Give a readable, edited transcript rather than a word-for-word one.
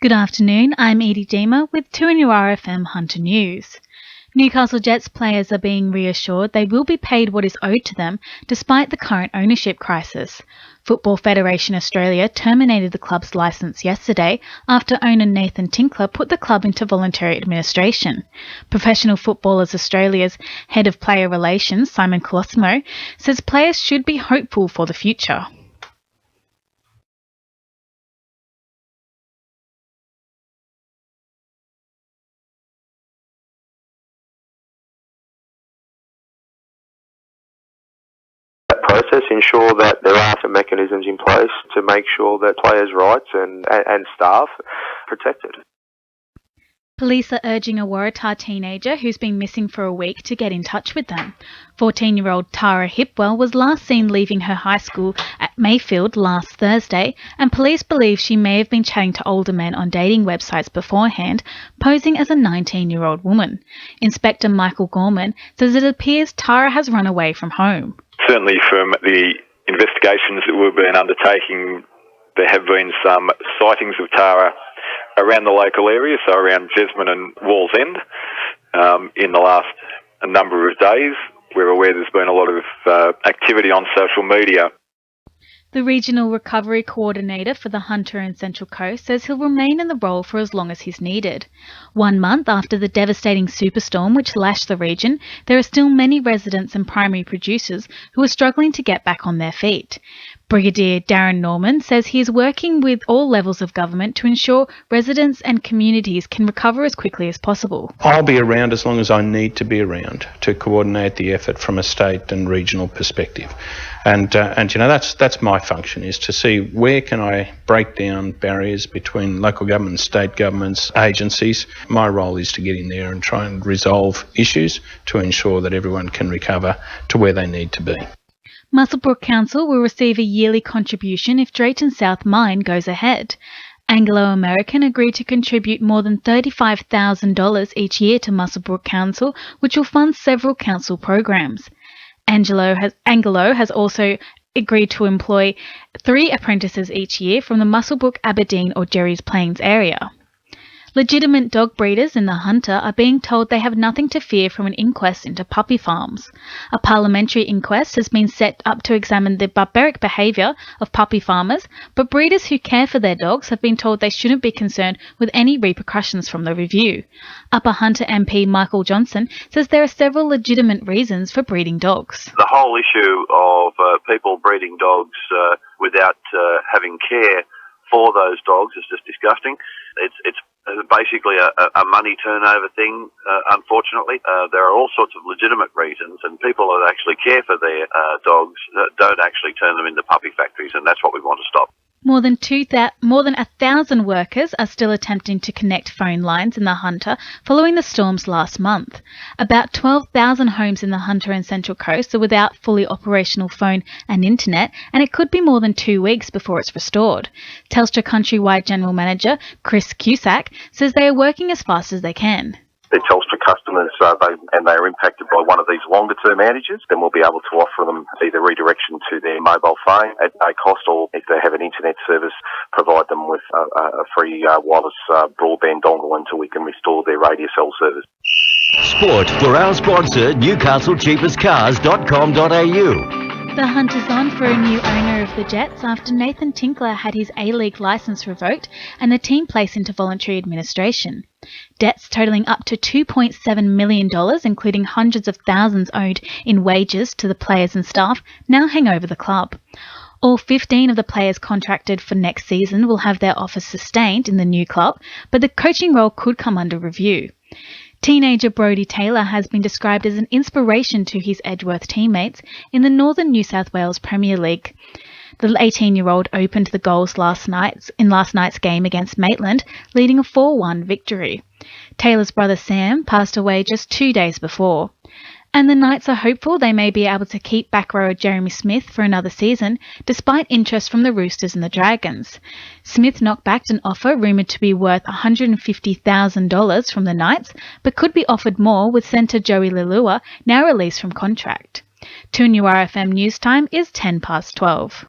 Good afternoon, I'm Edie Diemar with 2NURFM Hunter News. Newcastle Jets players are being reassured they will be paid what is owed to them despite the current ownership crisis. Football Federation Australia terminated the club's licence yesterday after owner Nathan Tinkler put the club into voluntary administration. Professional Footballers Australia's head of player relations, Simon Colosimo, says players should be hopeful for the future. Process, ensure that there are some mechanisms in place to make sure that players' rights and staff are protected. Police are urging a Waratah teenager who's been missing for a week to get in touch with them. 14-year-old Tara Hipwell was last seen leaving her high school at Mayfield last Thursday, and police believe she may have been chatting to older men on dating websites beforehand, posing as a 19-year-old woman. Inspector Michael Gorman says it appears Tara has run away from home. Certainly from the investigations that we've been undertaking, there have been some sightings of Tara around the local area, so around Jesmond and Walls End, in the last number of days. We're aware there's been a lot of activity on social media. The Regional Recovery Coordinator for the Hunter and Central Coast says he'll remain in the role for as long as he's needed. 1 month after the devastating superstorm which lashed the region, there are still many residents and primary producers who are struggling to get back on their feet. Brigadier Darren Norman says he is working with all levels of government to ensure residents and communities can recover as quickly as possible. I'll be around as long as I need to be around to coordinate the effort from a state and regional perspective. And you know, that's my function, is to see where can I break down barriers between local government, state governments, agencies. My role is to get in there and try and resolve issues to ensure that everyone can recover to where they need to be. Muswellbrook Council will receive a yearly contribution if Drayton South Mine goes ahead. Anglo American agreed to contribute more than $35,000 each year to Muswellbrook Council, which will fund several council programs. Anglo has also agreed to employ 3 apprentices each year from the Muswellbrook, Aberdeen or Jerry's Plains area. Legitimate dog breeders in the Hunter are being told they have nothing to fear from an inquest into puppy farms. A parliamentary inquest has been set up to examine the barbaric behaviour of puppy farmers, but breeders who care for their dogs have been told they shouldn't be concerned with any repercussions from the review. Upper Hunter MP Michael Johnson says there are several legitimate reasons for breeding dogs. The whole issue of people breeding dogs without having care for those dogs is just disgusting. It's basically a money turnover thing, unfortunately. There are all sorts of legitimate reasons, and people that actually care for their dogs don't actually turn them into puppy factories, and that's what we want to stop. More than 1,000 workers are still attempting to connect phone lines in the Hunter following the storms last month. About 12,000 homes in the Hunter and Central Coast are without fully operational phone and internet, and it could be more than 2 weeks before it's restored. Telstra Countrywide General Manager Chris Cusack says they are working as fast as they can. They're Telstra customers and they are impacted by one of these longer-term outages, then we'll be able to offer them either redirection to their mobile phone at no cost, or if they have an internet service, provide them with a free wireless broadband dongle until we can restore their radio cell service. Sport for our sponsor, newcastlecheapestcars.com.au. The hunt is on for a new owner of the Jets after Nathan Tinkler had his A-League licence revoked and the team placed into voluntary administration. Debts totalling up to $2.7 million, including hundreds of thousands owed in wages to the players and staff, now hang over the club. All 15 of the players contracted for next season will have their offers sustained in the new club, but the coaching role could come under review. Teenager Brodie Taylor has been described as an inspiration to his Edgeworth teammates in the Northern New South Wales Premier League. The 18-year-old opened the goals in last night's game against Maitland, leading a 4-1 victory. Taylor's brother Sam passed away just 2 days before. And the Knights are hopeful they may be able to keep back rower Jeremy Smith for another season, despite interest from the Roosters and the Dragons. Smith knocked back an offer rumoured to be worth $150,000 from the Knights, but could be offered more with centre Joey Leilua now released from contract. 2NURFM News Time is 12:10.